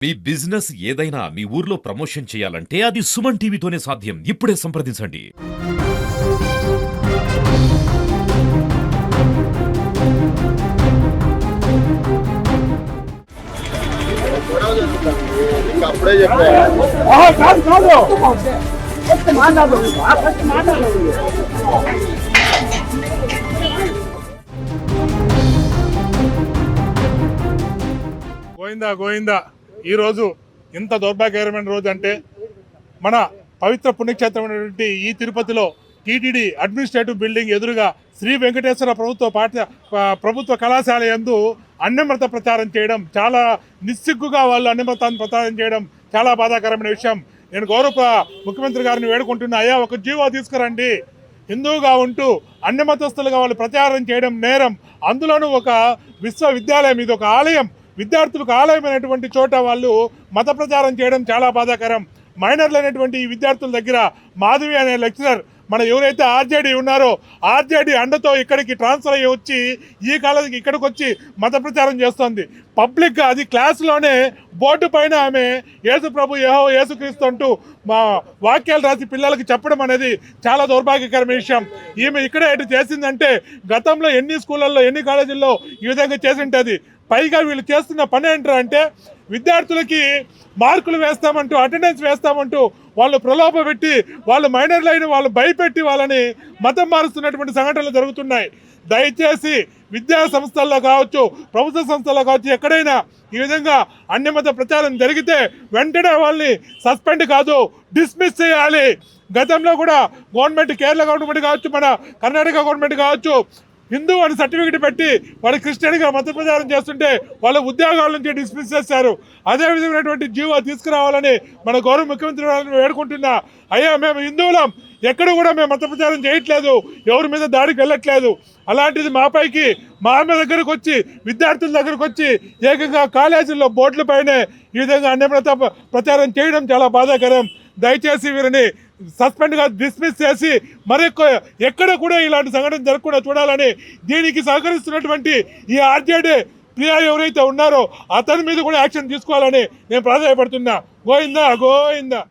మీ business ఏదైనా మీ ఊర్లో promotion చేయాలంటే అది సుమన్ టీవీతోనే సాధ్యం. ఇప్పుడే సంప్రదించండి. అప్పుడే చెప్పా గోయిందా గోయిందా. ఈరోజు ఇంత దౌర్భాగ్యకరమైన రోజు అంటే మన పవిత్ర పుణ్యక్షేత్రమైనటువంటి ఈ తిరుపతిలో టీటీడీ అడ్మినిస్ట్రేటివ్ బిల్డింగ్ ఎదురుగా శ్రీ వెంకటేశ్వర ప్రభుత్వ కళాశాల యందు అన్నమృత ప్రచారం చేయడం, చాలా నిస్సిగ్గుగా వాళ్ళు అన్నమృతాన్ని ప్రచారం చేయడం చాలా బాధాకరమైన విషయం. నేను గౌరవ ముఖ్యమంత్రి గారిని వేడుకుంటున్నా, అయ్యా ఒక జీవో తీసుకురండి. హిందువుగా ఉంటూ అన్నమతస్తులుగా వాళ్ళు ప్రచారం చేయడం నేరం. అందులోనూ ఒక విశ్వవిద్యాలయం, ఇది ఒక ఆలయం, విద్యార్థులకు ఆలయమైనటువంటి చోట వాళ్ళు మత ప్రచారం చేయడం చాలా బాధాకరం. మైనర్లు అనేటువంటి ఈ విద్యార్థుల దగ్గర మాధవి అనే లెక్చరర్ మన ఎవరైతే ఆర్జేడీ ఉన్నారో ఆర్జేడీ అండతో ఇక్కడికి ట్రాన్స్ఫర్ అయ్యి వచ్చి ఈ కాలేజీకి ఇక్కడికి వచ్చి మత ప్రచారం చేస్తోంది. పబ్లిక్గా అది క్లాసులోనే బోర్డు పైన ఆమె యేసు ప్రభు యేసుక్రీస్తు అంటూ మా వాక్యాలు రాసి పిల్లలకి చెప్పడం అనేది చాలా దౌర్భాగ్యకరమైన విషయం. ఈమె ఇక్కడ ఎటు చేసిందంటే గతంలో ఎన్ని స్కూళ్ళల్లో ఎన్ని కాలేజీల్లో ఈ విధంగా చేసి ఉంటుంది. పైగా వీళ్ళు చేస్తున్న పని ఏంటంటే విద్యార్థులకి మార్కులు వేస్తామంటూ, అటెండెన్స్ వేస్తామంటూ వాళ్ళు ప్రలోభ పెట్టి, వాళ్ళు మైనర్లు అయిన వాళ్ళు భయపెట్టి వాళ్ళని మతం మారుస్తున్నటువంటి సంఘటనలు జరుగుతున్నాయి. దయచేసి విద్యా సంస్థల్లో కావచ్చు, ప్రభుత్వ సంస్థల్లో కావచ్చు, ఎక్కడైనా ఈ విధంగా అన్యమత ప్రచారం జరిగితే వెంటనే వాళ్ళని సస్పెండ్ కాదు, డిస్మిస్ చేయాలి. గతంలో కూడా గవర్నమెంట్, కేరళ గవర్నమెంట్ కావచ్చు, మన కర్ణాటక గవర్నమెంట్ కావచ్చు, హిందూ అని సర్టిఫికెట్ పెట్టి వాళ్ళు క్రిస్టియన్గా మత ప్రచారం చేస్తుంటే వాళ్ళ ఉద్యోగాల నుంచి డిస్మిస్ చేశారు. అదే విధమైనటువంటి జీవో తీసుకురావాలని మన గౌరవ ముఖ్యమంత్రి గారిని వేడుకుంటున్నా. అయ్యా మేము హిందువులం, ఎక్కడ కూడా మేము మత ప్రచారం చేయట్లేదు, ఎవరి మీద దాడికి వెళ్ళట్లేదు. అలాంటిది మాపైకి మా దగ్గరకు వచ్చి, విద్యార్థుల దగ్గరకు వచ్చి ఏకంగా కాలేజీల్లో బోర్డుల పైనే ఈ విధంగా అన్యమత ప్రచారం చేయడం చాలా బాధాకరం. దయచేసి వీరిని సస్పెండ్గా డిస్మిస్ చేసి మరెక్కువ ఎక్కడ కూడా ఇలాంటి సంఘటన జరగకుండా చూడాలని, దీనికి సహకరిస్తున్నటువంటి ఈ ఆర్జేడీ ప్రియా ఎవరైతే ఉన్నారో అతని మీద కూడా యాక్షన్ తీసుకోవాలని నేను ప్రాధాన్యపడుతున్నా. గోయిందా గోయిందా.